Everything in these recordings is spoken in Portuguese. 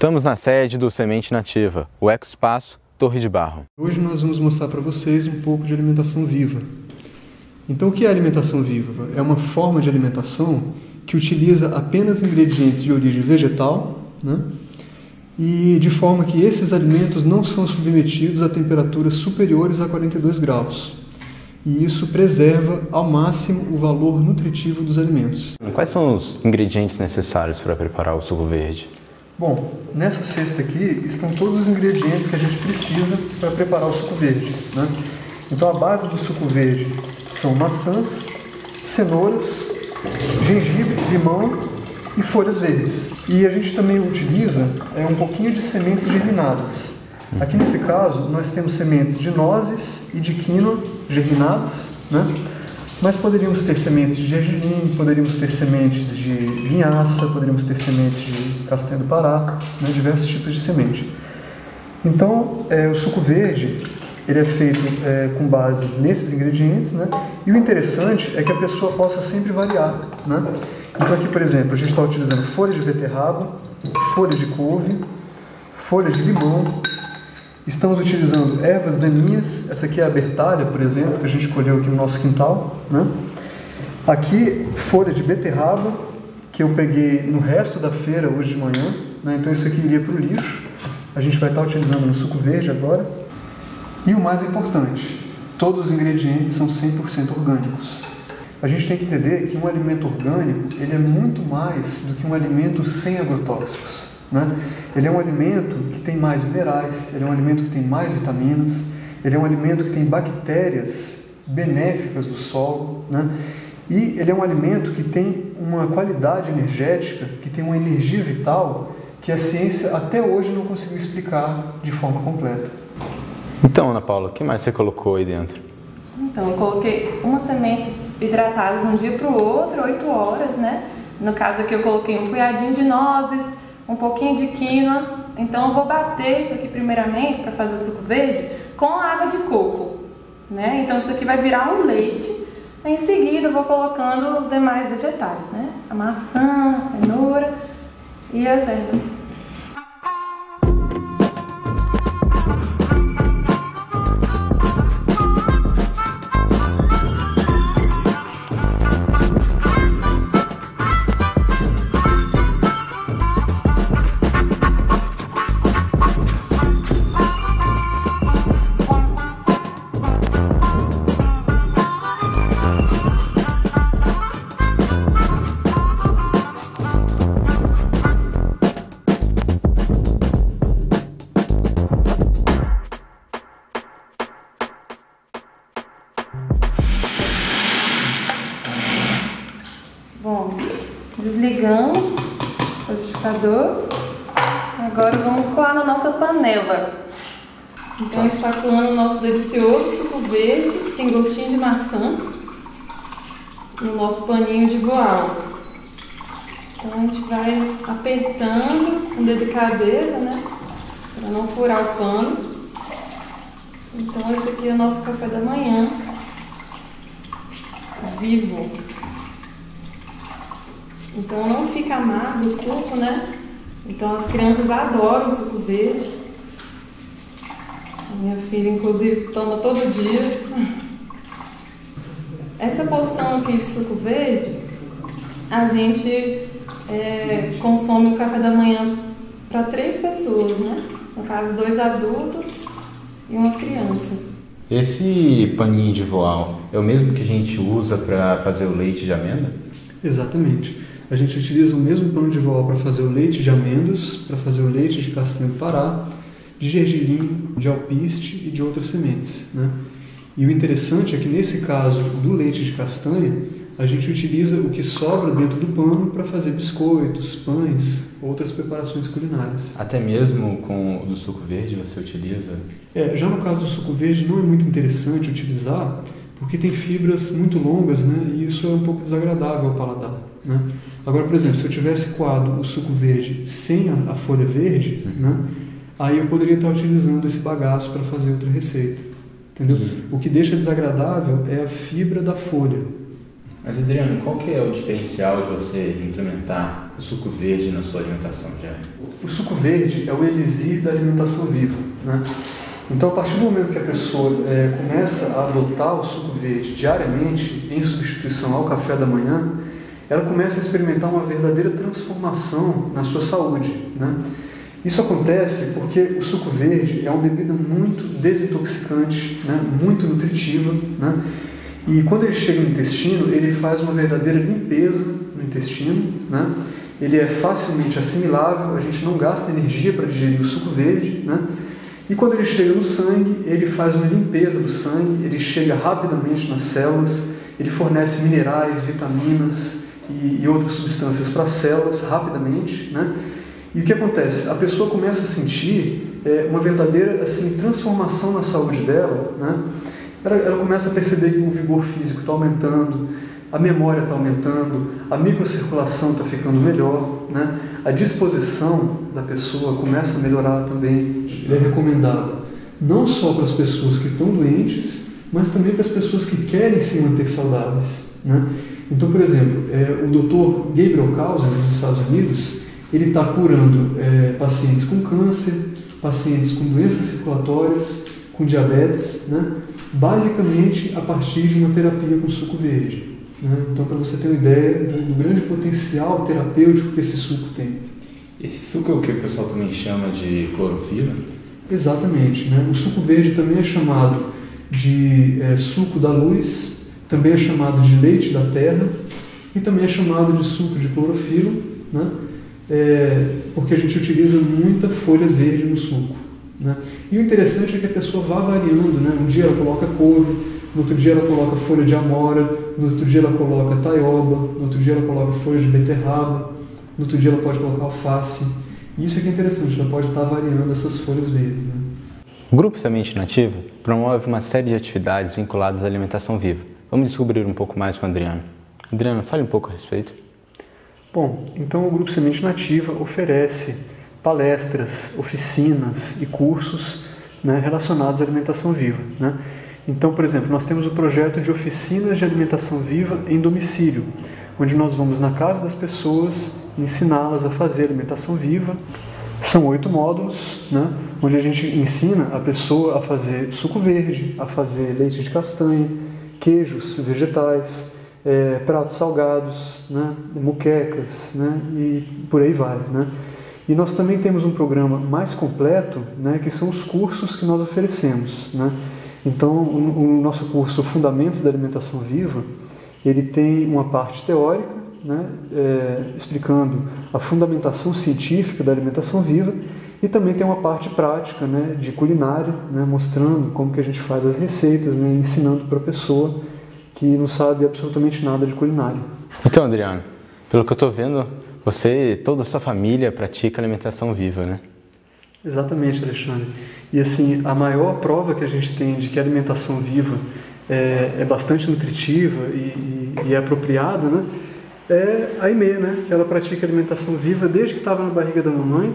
Estamos na sede do Semente Nativa, o Ecoespaço Torre de Barro. Hoje nós vamos mostrar para vocês um pouco de alimentação viva. Então, o que é alimentação viva? É uma forma de alimentação que utiliza apenas ingredientes de origem vegetal, né? E de forma que esses alimentos não são submetidos a temperaturas superiores a 42 graus. E isso preserva ao máximo o valor nutritivo dos alimentos. Quais são os ingredientes necessários para preparar o suco verde? Bom, nessa cesta aqui estão todos os ingredientes que a gente precisa para preparar o suco verde, né? Então a base do suco verde são maçãs, cenouras, gengibre, limão e folhas verdes. E a gente também utiliza um pouquinho de sementes germinadas. Aqui nesse caso nós temos sementes de nozes e de quinoa germinadas, né? Mas poderíamos ter sementes de gergelim, poderíamos ter sementes de linhaça, poderíamos ter sementes de castanha do Pará, né? Diversos tipos de semente. Então, o suco verde ele é feito com base nesses ingredientes, né? E o interessante é que a pessoa possa sempre variar, né? Então aqui, por exemplo, a gente está utilizando folha de beterraba, folha de couve, folhas de limão. Estamos utilizando ervas daninhas, essa aqui é a bertalha, por exemplo, que a gente colheu aqui no nosso quintal, né? Aqui, folha de beterraba, que eu peguei no resto da feira hoje de manhã, né? Então isso aqui iria para o lixo, a gente vai estar utilizando no suco verde agora. E o mais importante, todos os ingredientes são 100% orgânicos. A gente tem que entender que um alimento orgânico, ele é muito mais do que um alimento sem agrotóxicos, né? Ele é um alimento que tem mais minerais, ele é um alimento que tem mais vitaminas, ele é um alimento que tem bactérias benéficas do solo, né? E ele é um alimento que tem uma qualidade energética, que tem uma energia vital que a ciência até hoje não conseguiu explicar de forma completa. Então, Ana Paula, o que mais você colocou aí dentro? Então, eu coloquei umas sementes hidratadas de um dia para o outro, 8 horas, né? No caso aqui eu coloquei um punhadinho de nozes, um pouquinho de quinoa. Então eu vou bater isso aqui primeiramente para fazer o suco verde com água de coco, né? Então isso aqui vai virar um leite. Em seguida eu vou colocando os demais vegetais, né? A maçã, a cenoura e as ervas. Bom, desligamos o liquidificador. Agora vamos coar na nossa panela. Então a gente está coando o nosso delicioso suco verde, que tem gostinho de maçã, no nosso paninho de voal. Então a gente vai apertando com delicadeza, né? Para não furar o pano. Então esse aqui é o nosso café da manhã. Vivo. Então não fica amargo o suco, né? Então as crianças adoram o suco verde. A minha filha, inclusive, toma todo dia. Essa porção aqui de suco verde, a gente consome o café da manhã para 3 pessoas, né? No caso, 2 adultos e uma criança. Esse paninho de voal é o mesmo que a gente usa para fazer o leite de amêndoa? Exatamente. A gente utiliza o mesmo pano de voal para fazer o leite de amêndoas, para fazer o leite de castanha do Pará, de gergelim, de alpiste e de outras sementes, né? E o interessante é que nesse caso do leite de castanha, a gente utiliza o que sobra dentro do pano para fazer biscoitos, pães, outras preparações culinárias. Até mesmo com o do suco verde você utiliza? Já no caso do suco verde não é muito interessante utilizar, porque tem fibras muito longas, né? E isso é um pouco desagradável ao paladar, né? Agora, por exemplo, se eu tivesse coado o suco verde sem a folha verde, né? Aí eu poderia estar utilizando esse bagaço para fazer outra receita, entendeu? O que deixa desagradável é a fibra da folha. Mas Adriano, qual que é o diferencial de você implementar o suco verde na sua alimentação diária? O suco verde é o elixir da alimentação viva, né? Então, a partir do momento que a pessoa começa a adotar o suco verde diariamente, em substituição ao café da manhã, ela começa a experimentar uma verdadeira transformação na sua saúde, né? Isso acontece porque o suco verde é uma bebida muito desintoxicante, né? Muito nutritiva, né? E quando ele chega no intestino, ele faz uma verdadeira limpeza no intestino, né? Ele é facilmente assimilável, a gente não gasta energia para digerir o suco verde, né? E quando ele chega no sangue, ele faz uma limpeza do sangue, ele chega rapidamente nas células, ele fornece minerais, vitaminas e outras substâncias para as células rapidamente, né? E o que acontece? A pessoa começa a sentir uma verdadeira assim, transformação na saúde dela, né? Ela começa a perceber que o vigor físico está aumentando, a memória está aumentando, a microcirculação está ficando melhor, né? A disposição da pessoa começa a melhorar também. Ele é recomendado não só para as pessoas que estão doentes, mas também para as pessoas que querem se manter saudáveis, né? Então, por exemplo, o Dr. Gabriel Causey, dos Estados Unidos, ele está curando pacientes com câncer, pacientes com doenças circulatórias, com diabetes, né? Basicamente a partir de uma terapia com suco verde, né? Então, para você ter uma ideia do grande potencial terapêutico que esse suco tem. Esse suco é o que o pessoal também chama de clorofila? Exatamente, né? O suco verde também é chamado de suco da luz, também é chamado de leite da terra e também é chamado de suco de clorofila, né? Porque a gente utiliza muita folha verde no suco, né? E o interessante é que a pessoa vá variando, né? Um dia ela coloca couve, no outro dia ela coloca folha de amora, no outro dia ela coloca taioba, no outro dia ela coloca folha de beterraba, no outro dia ela pode colocar alface. E isso aqui é interessante, ela pode estar variando essas folhas verdes, né? O Grupo Semente Nativa promove uma série de atividades vinculadas à alimentação viva. Vamos descobrir um pouco mais com o Adriano. Adriano, fale um pouco a respeito. Bom, então o Grupo Semente Nativa oferece palestras, oficinas e cursos, né, relacionados à alimentação viva, né? Então, por exemplo, nós temos o projeto de oficinas de alimentação viva em domicílio, onde nós vamos na casa das pessoas ensiná-las a fazer alimentação viva. São 8 módulos, né, onde a gente ensina a pessoa a fazer suco verde, a fazer leite de castanha, queijos vegetais, pratos salgados, né, moquecas, né, e por aí vai, né? E nós também temos um programa mais completo, né, que são os cursos que nós oferecemos, né? Então, o nosso curso Fundamentos da Alimentação Viva, ele tem uma parte teórica, né, explicando a fundamentação científica da alimentação viva, e também tem uma parte prática, né, de culinária, né, mostrando como que a gente faz as receitas, né, ensinando para a pessoa que não sabe absolutamente nada de culinária. Então, Adriano, pelo que eu estou vendo, você e toda a sua família pratica alimentação viva, né? Exatamente, Alexandre. E assim, a maior prova que a gente tem de que a alimentação viva é bastante nutritiva e é apropriada, né, é a Aimee, né, que ela pratica alimentação viva desde que estava na barriga da mamãe,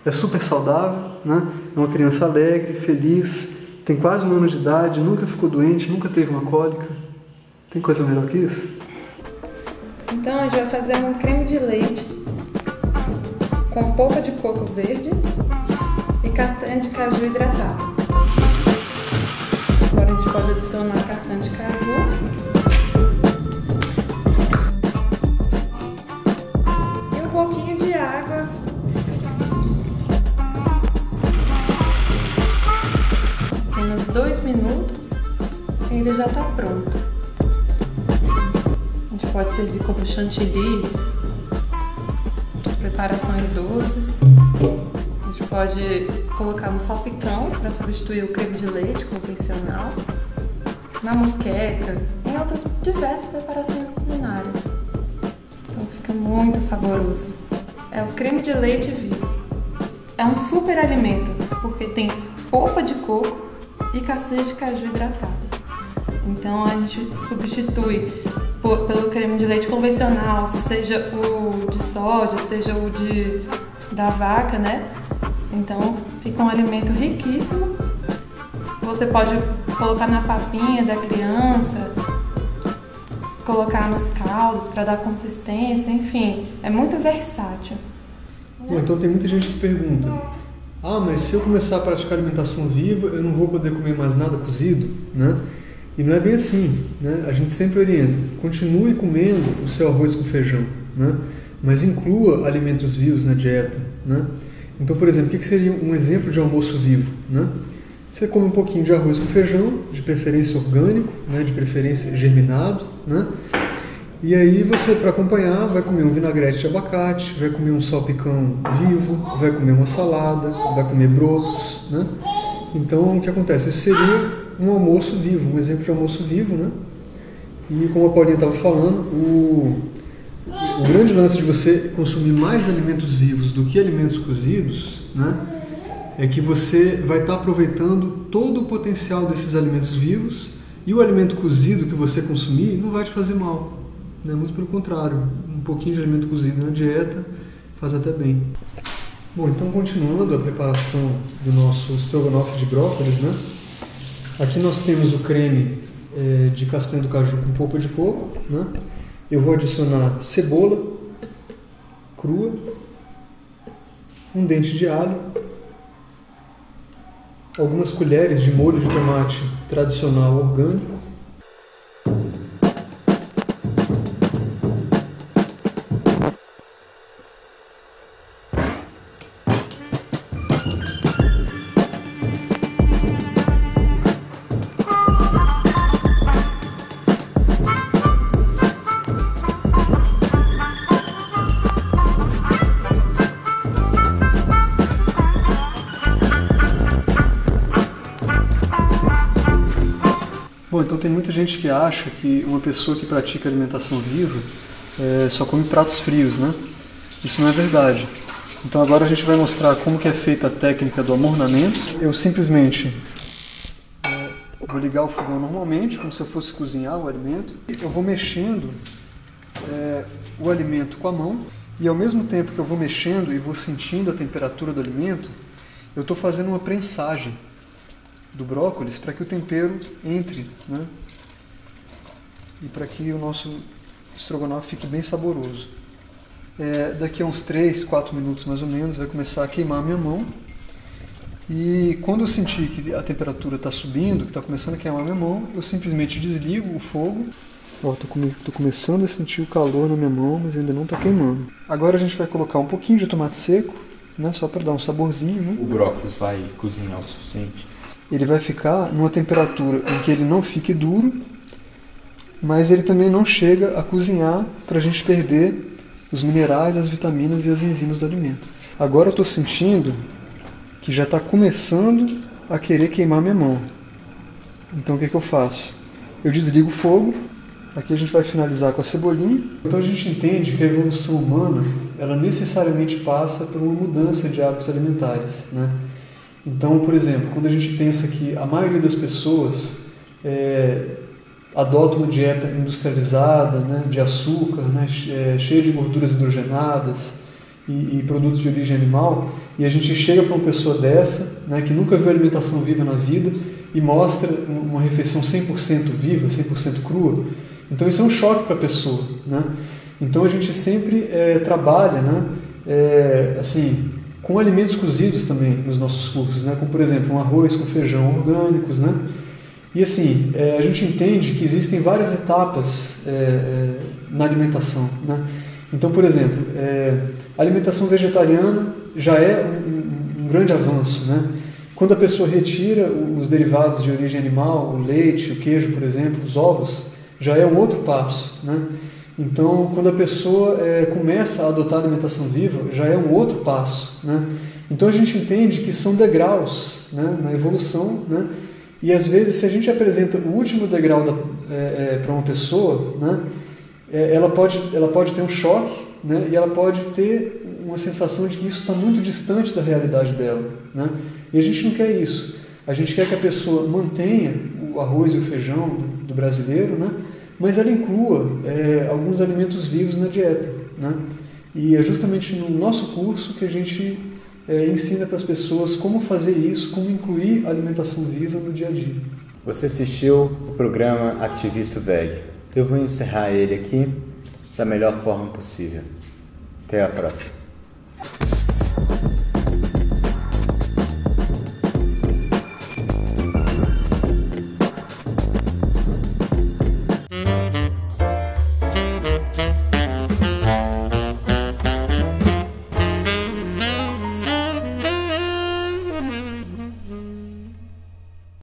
é super saudável, né, é uma criança alegre, feliz, tem quase 1 ano de idade, nunca ficou doente, nunca teve uma cólica. Tem coisa melhor que isso? Então a gente vai fazer um creme de leite com polpa de coco verde e castanha de caju hidratada. Agora a gente pode adicionar a castanha de caju e um pouquinho de água. Apenas 2 minutos e ele já está pronto. A gente pode servir como chantilly, as preparações doces. A gente pode colocar no salpicão para substituir o creme de leite convencional, na moqueca, em outras diversas preparações culinárias. Então fica muito saboroso. É o creme de leite vivo. É um super alimento porque tem polpa de coco e castanha de caju hidratada. Então a gente substitui pelo creme de leite convencional, seja o de soja, seja o da vaca, né? Então fica um alimento riquíssimo. Você pode colocar na papinha da criança, colocar nos caldos para dar consistência, enfim, é muito versátil. Bom, então tem muita gente que pergunta: mas se eu começar a praticar alimentação viva, eu não vou poder comer mais nada cozido, né? E não é bem assim, né? A gente sempre orienta: continue comendo o seu arroz com feijão, né? Mas inclua alimentos vivos na dieta, né? Então, por exemplo, o que seria um exemplo de almoço vivo, né? Você come um pouquinho de arroz com feijão, de preferência orgânico, né? De preferência germinado, né? E aí você, para acompanhar, vai comer um vinagrete de abacate, vai comer um salpicão vivo, vai comer uma salada, vai comer brotos, né? Então, o que acontece? Isso seria um almoço vivo, um exemplo de almoço vivo, né? E como a Paulinha estava falando, o grande lance de você consumir mais alimentos vivos do que alimentos cozidos, né, é que você vai estar aproveitando todo o potencial desses alimentos vivos, e o alimento cozido que você consumir não vai te fazer mal, né? Muito pelo contrário, um pouquinho de alimento cozido na dieta faz até bem. Bom, então continuando a preparação do nosso estrogonofe de brócolis, né? Aqui nós temos o creme de castanha do caju com polpa de coco, né? Eu vou adicionar cebola crua, um dente de alho, algumas colheres de molho de tomate tradicional orgânico, Bom, então tem muita gente que acha que uma pessoa que pratica alimentação viva só come pratos frios, né? Isso não é verdade. Então agora a gente vai mostrar como que é feita a técnica do amornamento. Eu simplesmente vou ligar o fogão normalmente, como se eu fosse cozinhar o alimento. Eu vou mexendo o alimento com a mão, e ao mesmo tempo que eu vou mexendo e vou sentindo a temperatura do alimento, eu estou fazendo uma prensagem do brócolis para que o tempero entre, né? E para que o nosso estrogonofe fique bem saboroso. Daqui a uns 3, 4 minutos mais ou menos vai começar a queimar a minha mão, e quando eu sentir que a temperatura está subindo, que está começando a queimar a minha mão, eu simplesmente desligo o fogo. Estou começando a sentir o calor na minha mão, mas ainda não está queimando. Agora a gente vai colocar um pouquinho de tomate seco, né? Só para dar um saborzinho, né? O brócolis vai cozinhar o suficiente? Ele vai ficar numa temperatura em que ele não fique duro, mas ele também não chega a cozinhar para a gente perder os minerais, as vitaminas e as enzimas do alimento. Agora eu estou sentindo que já está começando a querer queimar minha mão. Então o que eu faço? Eu desligo o fogo. Aqui a gente vai finalizar com a cebolinha. Então a gente entende que a evolução humana, ela necessariamente passa por uma mudança de hábitos alimentares, né? Então, por exemplo, quando a gente pensa que a maioria das pessoas adota uma dieta industrializada, né, de açúcar, né, cheia de gorduras hidrogenadas e produtos de origem animal, e a gente chega para uma pessoa dessa, né, que nunca viu alimentação viva na vida, e mostra uma refeição 100% viva, 100% crua, então isso é um choque para a pessoa, né? Então a gente sempre trabalha, né, assim, com alimentos cozidos também nos nossos cursos, né? Como por exemplo um arroz com feijão orgânicos, né? E assim, a gente entende que existem várias etapas na alimentação, né? Então, por exemplo, a alimentação vegetariana já é um grande avanço, né? Quando a pessoa retira os derivados de origem animal, o leite, o queijo, por exemplo, os ovos, já é um outro passo, né? Então, quando a pessoa começa a adotar a alimentação viva, já é um outro passo, né? Então, a gente entende que são degraus, né, na evolução, né? E, às vezes, se a gente apresenta o último degrau para uma pessoa, né, ela pode ter um choque, né, e ela pode ter uma sensação de que isso está muito distante da realidade dela, né? E a gente não quer isso. A gente quer que a pessoa mantenha o arroz e o feijão do brasileiro, né? Mas ela inclua alguns alimentos vivos na dieta, né? E é justamente no nosso curso que a gente ensina para as pessoas como fazer isso, como incluir a alimentação viva no dia a dia. Você assistiu o programa Activista Veg. Eu vou encerrar ele aqui da melhor forma possível. Até a próxima.